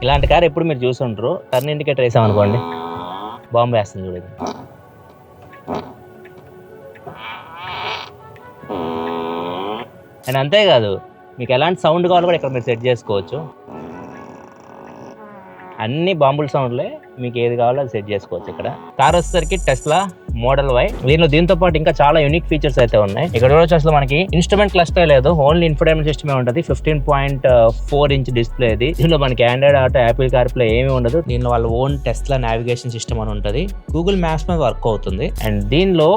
ఇలాంటి కార్ ఎప్పుడు మీరు చూసుంటారు. టర్న్ ఇండికేటర్ వేసామనుకోండి బాంబు వేస్తుంది చూడండి. అండ్ అంతేకాదు మీకు ఎలాంటి సౌండ్ కావాలో కూడా ఇక్కడ మీరు సెట్ చేసుకోవచ్చు. అన్ని బాంబుల సౌండ్లే, మీకు ఏది కావాలో అది సెట్ చేసుకోవచ్చు. ఇక్కడ కార్ వచ్చేసరికి టెస్లా మోడల్ వై. దీంతో పాటు ఇంకా చాలా యూనిక్ ఫీచర్స్ అయితే ఉన్నాయి. ఇక్కడ వచ్చేసి మనకి ఇన్స్ట్రుమెంట్ క్లస్టర్ లేదు, ఓన్లీ ఇన్ఫోటైన్మెంట్ సిస్టమే ఉంటుంది. 15.4 ఇంచ్ డిస్ప్లే ఇది. దీనిలో మనకి Android auto, Apple car play ఏమీ ఉండదు. దీనిలో వాళ్ళ ఓన్ టెస్లా నావిగేషన్ సిస్టమ్ అని ఉంటుంది. గూగుల్ మ్యాప్స్ మీద వర్క్ అవుతుంది. అండ్ దీనిలో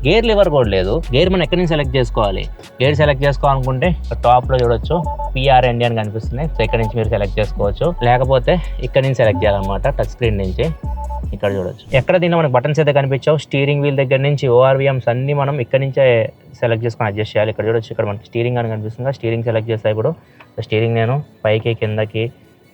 గేర్ లివర్ కూడా లేదు. గేర్ మనం ఎక్కడి నుంచి సెలెక్ట్ చేసుకోవాలి? గేర్ సెలెక్ట్ చేసుకోవాలనుకుంటే టాప్ లో చూడొచ్చు PRND అని కనిపిస్తుంది. సో ఇక్కడ నుంచి మీరు సెలెక్ట్ చేసుకోవచ్చు. లేకపోతే ఇక్కడ నుంచి సెలెక్ట్ చేయాలన్నమాట, టచ్ స్క్రీన్ నుంచి. ఇక్కడ చూడొచ్చు ఎక్కడ దీనిలో మనకి బటన్స్ అయితే కనిపించావు. స్టీరింగ్ వీల్ దగ్గర నుంచి ORVMs అన్ని మనం ఇక్కడ నుంచే సెలెక్ట్ చేసుకొని అడ్జస్ట్ చేయాలి. ఇక్కడ చూడొచ్చు, ఇక్కడ మనకి స్టీరింగ్ అని కనిపిస్తుంది. స్టీరింగ్ సెలెక్ట్ చేస్తే ఇప్పుడు స్టీరింగ్ నేను పైకి, కిందకి,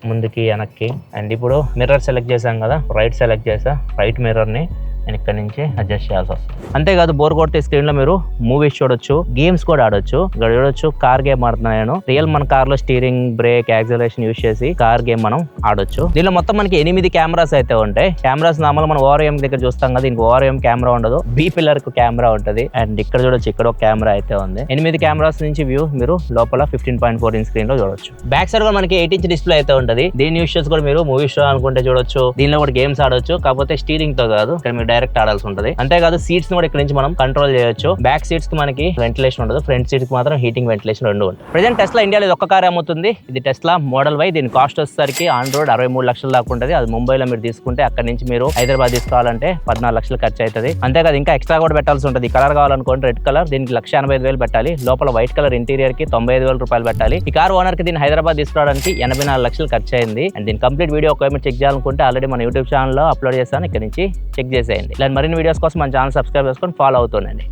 ముందుకి, వెనక్కి. అండ్ ఇప్పుడు మిర్రర్ సెలెక్ట్ చేశాం కదా, రైట్ సెలెక్ట్ చేసా. రైట్ మిర్రర్ని నేను ఇక్కడ నుంచి అడ్జస్ట్ చేయాల్సి వస్తుంది. అంతేకాదు బోర్ కొట్టే స్క్రీన్ లో మీరు మూవీస్ చూడొచ్చు, గేమ్స్ కూడా ఆడొచ్చు. ఇక్కడ చూడొచ్చు కార్ గేమ్ ఆడుతున్నాను నేను. రియల్ మన కార్ లో స్టీరింగ్, బ్రేక్, యాక్సిలరేషన్ యూజ్ చేసి కార్ గేమ్ మనం ఆడొచ్చు. దీనిలో మొత్తం మనకి 8 కెమెరాస్ అయితే ఉంటాయి. కెమెరాస్ నార్మల్ మనం ORVM దగ్గర చూస్తాం కదా, దీనికి ORVM కెమెరా ఉండదు, B పిల్లర్ కు కెమెరా ఉంటుంది. అండ్ ఇక్కడ చూడొచ్చు, ఇక్కడ ఒక కెమెరా అయితే ఉంది. 8 కెమెరాస్ నుంచి వ్యూ మీరు లోపల 15.4 ఇంచ్ స్క్రీన్ లో చూడొచ్చు. బ్యాక్ సైడ్ కూడా మనకి 8 ఇంచ్ డిస్ప్లే అయితే ఉంటుంది. దీని యూజ్ చేసి కూడా మీరు మూవీస్ చూడాలనుకుంటే చూడొచ్చు. దీనిలో కూడా గేమ్స్ ఆడొచ్చు, కాకపోతే స్టీరింగ్ తో కాదు, ఇక్కడ మీరు డైరెక్ట్ ఆడాల్సి ఉంటుంది. అంతేకాదు సీట్స్ కూడా ఇక్కడ నుంచి మనం కంట్రోల్ చేయొచ్చు. బ్యాక్ సీట్స్ కి మనకి వెంటిలేషన్ ఉండదు, ఫ్రంట్ సీట్స్ కి మాత్రం హీటింగ్, వెంటిలేషన్ రెండు ఉంటుంది. ప్రెజెంట్ టెస్లా ఇండియాలో ఒక్క కార్ అమ్ముతుంది. ఇది టెస్లా మోడల్ వై. దీని కాస్ట్ వచ్చేసరికి ఆన్ రోడ్ 63 లక్షల దాకా ఉంటుంది. అది ముంబైలో మీరు తీసుకుంటే అక్కడ నుంచి మీరు హైదరాబాద్ తీసుకోవాలంటే 14 లక్షలు ఖర్చు అవుతుంది. అంతేకాదు ఇంకా ఎక్స్ట్రా కూడా పెట్టాల్సి ఉంటుంది. ఈ కలర్ కావాలనుకోండి, రెడ్ కలర్, దీనికి 1,85,000 పెట్టాలి. లోపల వైట్ కలర్ ఇంటీరియర్ కి 95,000 రూపాయలు పెట్టాలి. ఈ కార్ ఓనర్ కి దీన్ని హైదరాబాద్ తీసుకురావడానికి 84 లక్షలు ఖర్చు అయింది. అండ్ దీని కంప్లీట్ వీడియో ఒకవేళ చెక్ చేయాలనుకుంటే ఆల్రెడీ మన యూట్యూబ్ ఛానల్లో అప్లోడ్ చేస్తాను, ఇక్కడ నుంచి చెక్ చేసేయండి. ఇలా మరిన్ని వీడియోస్ కోసం మన ఛానల్ సబ్స్క్రైబ్ చేసుకొని ఫాలో అవుతుండండి.